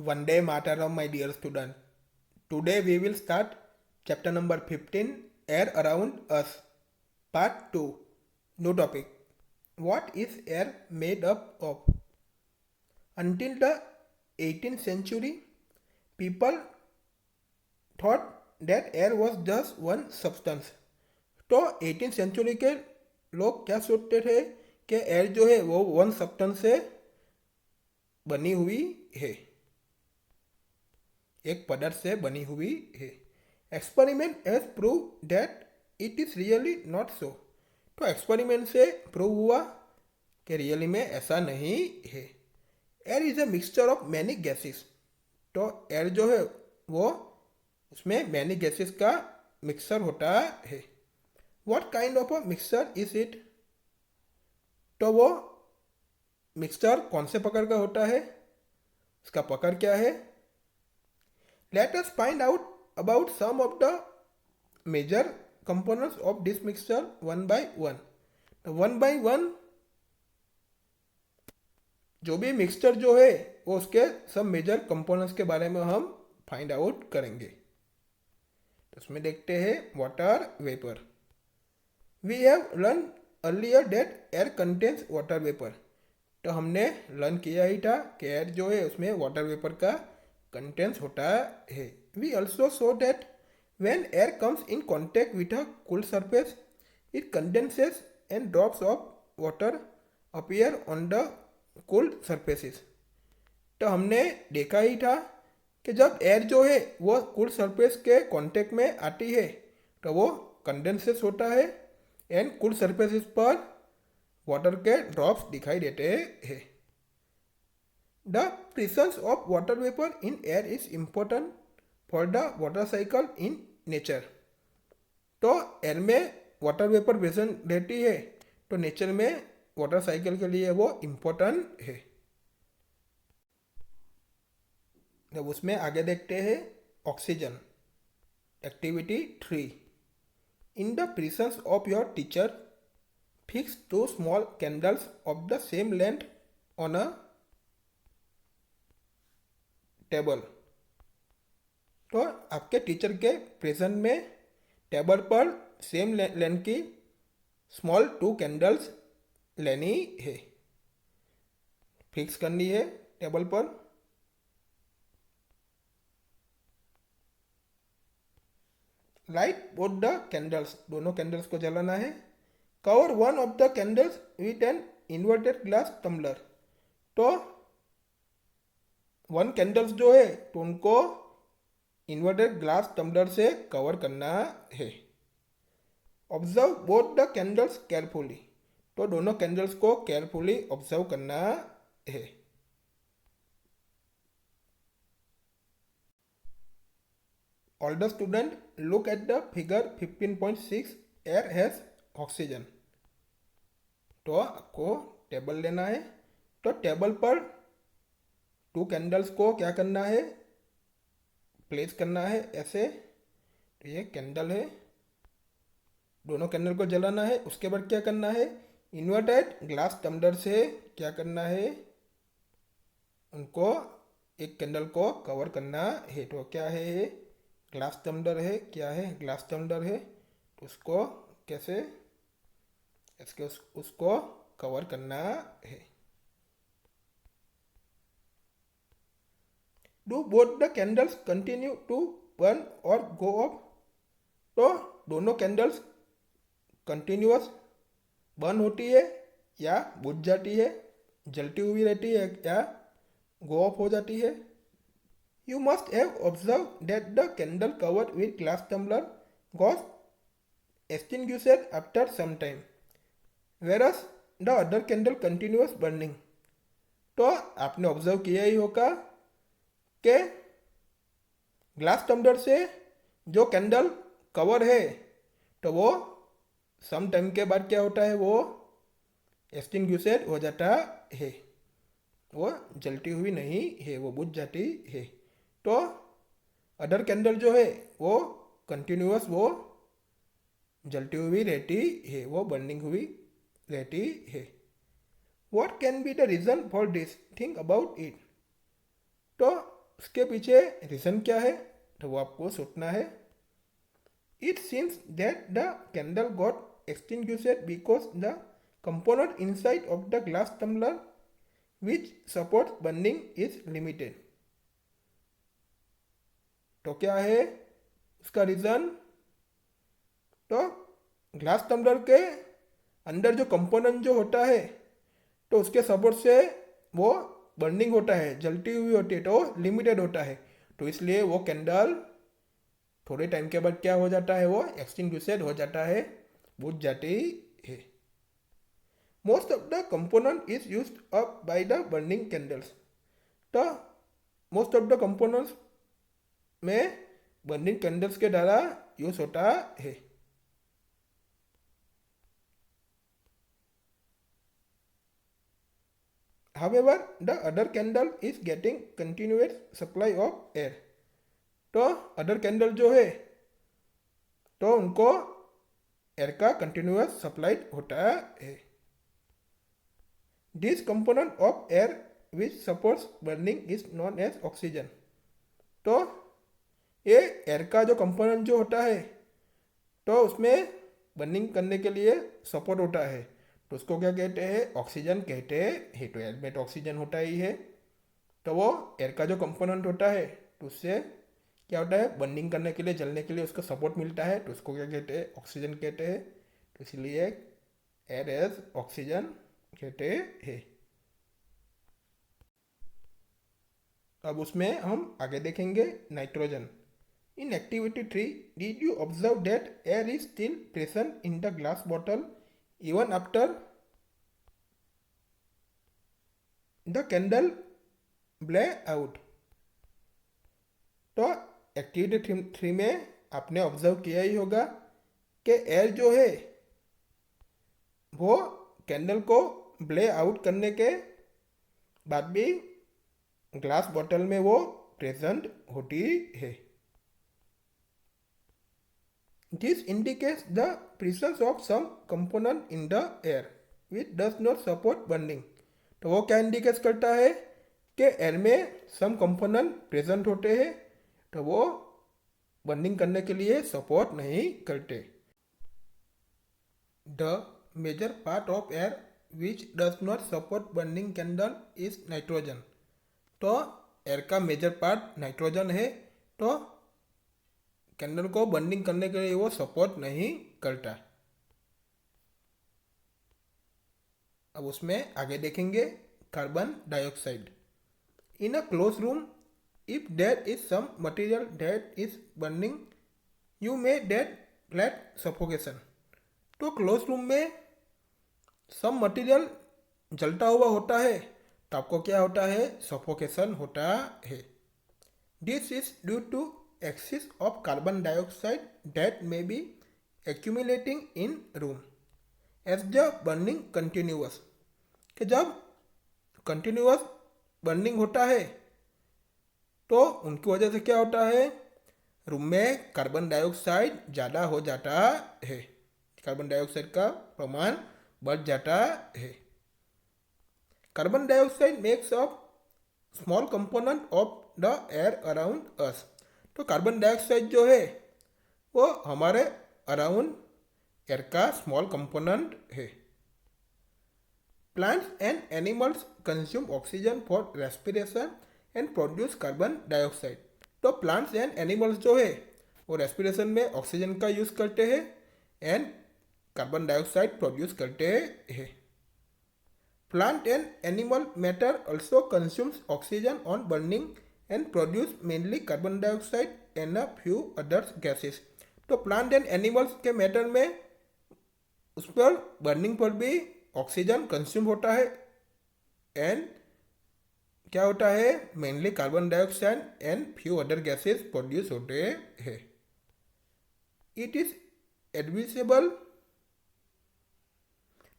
One day Mataram, my dear student. Today we will start chapter number 15, Air Around Us, part 2. New topic. What is air made up of? Until the 18th century, people thought that air was just one substance. तो 18th century के लोग क्या सोचते थे कि air जो है वो वन सब्सटेंस से बनी हुई है, एक पदार्थ से बनी हुई है. Experiment has prove that it is really not so. तो एक्सपेरिमेंट से प्रूव हुआ कि रियली में ऐसा नहीं है. Air is a mixture of many gases. तो एयर जो है वो उसमें मैनी गैसेस का मिक्सचर होता है. What kind of a mixture is it? तो वो मिक्सचर कौन से प्रकार का होता है, उसका प्रकार क्या है? Let us find out about some of the major components of this mixture one by one. तो one by one जो भी मिक्सचर जो है वो उसके सब मेजर कंपोनेंट्स के बारे में हम फाइंड आउट करेंगे. तो उसमें देखते हैं water vapour. We have learn earlier that air contains water vapour. तो हमने लर्न किया ही था कि एयर जो है उसमें वाटर वेपर का कंटेंस होता है. We also saw that when air comes in contact with a cool surface it condenses and drops of water appear on the cool surfaces. तो हमने देखा ही था कि जब एयर जो है वो कूल सरफेस के कांटेक्ट में आती है तो वो कंडेंसेस होता है एंड कूल सरफेसेस पर वाटर के ड्रॉप्स दिखाई देते हैं. The presence of water vapor in air is important for the water cycle in nature. तो एयर में वाटर वेपर प्रेजेंट रहती है तो नेचर में वाटर साइकिल के लिए वो इम्पोर्टेंट है. जब उसमें आगे देखते हैं oxygen. Activity 3. In the presence of your teacher fix 2 small candles of the same length on a table. तो आपके टीचर के प्रेजेंट में टेबल पर सेम लेंथ की स्मॉल 2 कैंडल्स लेनी है, फिक्स करनी है टेबल पर. Light both the candles. दोनों कैंडल्स को जलाना है. Cover one of the candles with an inverted glass tumbler. तो वन कैंडल्स जो है तो उनको इन्वर्टेड ग्लास टम्बलर से कवर करना है. Observe both the candles carefully. तो दोनों कैंडल्स को केयरफुली ऑब्जर्व करना है. All the student look at the figure 15.6. Air has oxygen. तो आपको टेबल लेना है. तो टेबल पर 2 कैंडल्स को क्या करना है, प्लेस करना है ऐसे. तो ये कैंडल है, दोनों कैंडल को जलाना है. उसके बाद क्या करना है, इन्वर्टेड ग्लास टम्बलर से क्या करना है, उनको एक कैंडल को कवर करना है. तो क्या है ये, ग्लास टम्बलर है. क्या है, ग्लास टम्बलर है. तो उसको कैसे इसके उसको कवर करना है. Do both the candles continue to burn or go of. तो दोनों कैंडल्स कंटिन्यूअस बर्न होती है या बुझ जाती है, जलती हुई रहती है या गो ऑफ हो जाती है. You must have observe that the candle covered with glass tumbler goes extinguished after some time whereas the other candle continuous burning. तो आपने ऑब्जर्व किया ही होगा कि ग्लास टम्बलर से जो कैंडल कवर है तो वो सम टाइम के बाद क्या होता है, वो एक्सटिंग्विशेड हो जाता है, वो जलती हुई नहीं है, वो बुझ जाती है. तो अदर कैंडल जो है वो कंटिन्यूअस वो जलती हुई रहती है, वो बर्निंग हुई रहती है. What can be the reason for this, think about it. तो उसके पीछे रीज़न क्या है तो वो आपको सोचना है. It seems that the candle got extinguished because the component inside of the glass tumbler which supports burning is limited. तो क्या है उसका रीज़न? तो ग्लास टम्बलर के अंदर जो कंपोनेंट जो होता है तो उसके सपोर्ट से वो बर्निंग होता है, जलती हुई होती है, तो लिमिटेड होता है. तो इसलिए वो कैंडल थोड़े टाइम के बाद क्या हो जाता है, वो एक्सटिंग्विशेड हो जाता है, बुझ जाती है. Most of the component is used up by the burning candles. तो मोस्ट ऑफ द कंपोनेंट्स में बर्निंग कैंडल्स के द्वारा यूज होता है. However, the other candle is getting continuous supply of air. तो अदर कैंडल जो है तो उनको एयर का कंटिन्यूस सप्लाई होता है. This component of air which supports burning is known as oxygen. तो ये एयर का जो कंपोनेंट जो होता है तो उसमें बर्निंग करने के लिए सपोर्ट होता है, तो उसको क्या कहते हैं, ऑक्सीजन कहते हैं. तो एयर में तो ऑक्सीजन होता ही है, तो वो एयर का जो कंपोनेंट होता है तो उससे क्या होता है, बर्निंग करने के लिए, जलने के लिए उसको सपोर्ट मिलता है, तो उसको क्या कहते हैं, ऑक्सीजन कहते हैं. तो इसलिए एयर एज ऑक्सीजन कहते हैं. अब उसमें हम आगे देखेंगे nitrogen. In activity 3, did you observe that air is still present in the glass bottle even after the candle blew out. तो एक्टिविटी 3 में आपने ऑब्जर्व किया ही होगा कि एयर जो है वो कैंडल को ब्ले आउट करने के बाद भी ग्लास बॉटल में वो प्रेजेंट होती है. This indicates the presence of some component in the air which does not support burning. तो वो क्या इंडिकेट करता है कि एयर में सम कंपोनेंट प्रेजेंट होते हैं, तो वो बर्निंग करने के लिए सपोर्ट नहीं करते. The major part of air which does not support burning candle is nitrogen. तो एयर का मेजर पार्ट नाइट्रोजन है, तो कैंडल को बर्निंग करने के लिए वो सपोर्ट नहीं करता. अब उसमें आगे देखेंगे carbon dioxide. In a close room, if there is some material that is burning, you may get suffocation. तो क्लोज रूम में सम मटेरियल जलता हुआ होता है तो आपको क्या होता है, सफोकेशन होता है. This is due to excess of carbon dioxide that may be accumulating in room as the burning continuous. कि जब कंटिन्यूअस बर्निंग होता है तो उनकी वजह से क्या होता है, रूम में कार्बन डाइऑक्साइड ज़्यादा हो जाता है, कार्बन डाइऑक्साइड का प्रमाण बढ़ जाता है. Carbon dioxide makes up small component of the air around us. तो कार्बन डाइऑक्साइड जो है वो हमारे अराउंड एयर का स्मॉल कंपोनेंट है. Plants and animals consume oxygen for respiration and produce carbon dioxide. तो प्लांट्स एंड एनिमल्स जो है वो रेस्पिरेशन में ऑक्सीजन का यूज़ करते हैं एंड कार्बन डाइऑक्साइड प्रोड्यूस करते हैं. Plant and animal matter also consumes oxygen on burning and produce mainly carbon dioxide and a few others gases. तो प्लांट एंड एनिमल्स के मैटर में उस पर बर्निंग पर भी ऑक्सीजन कंज्यूम होता है एंड क्या होता है, mainly carbon dioxide and few other gases produce होते हैं. It is advisable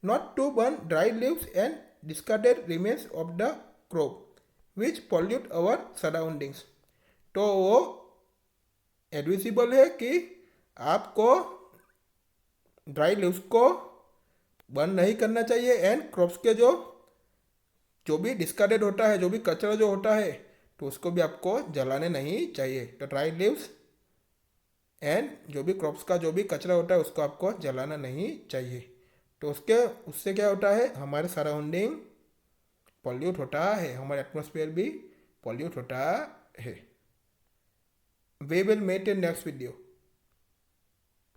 not to burn dry leaves and discarded remains of the crop which pollute our surroundings. तो वो एडविसिबल है कि आपको ड्राई लीव्स को बर्न नहीं करना चाहिए एंड क्रॉप्स के जो भी डिस्कार्डेड होता है, जो भी कचरा जो होता है, तो उसको भी आपको जलाने नहीं चाहिए। तो ड्राई लीव्स एंड जो भी क्रॉप्स का जो भी कचरा होता है उसको आपको जलाना नहीं चाहिए। तो उससे क्या होता है, हमारे सराउंडिंग पॉल्यूट होता है, हमारे एटमॉस्फेयर भी पॉल्यूट होता है। We will met in next video.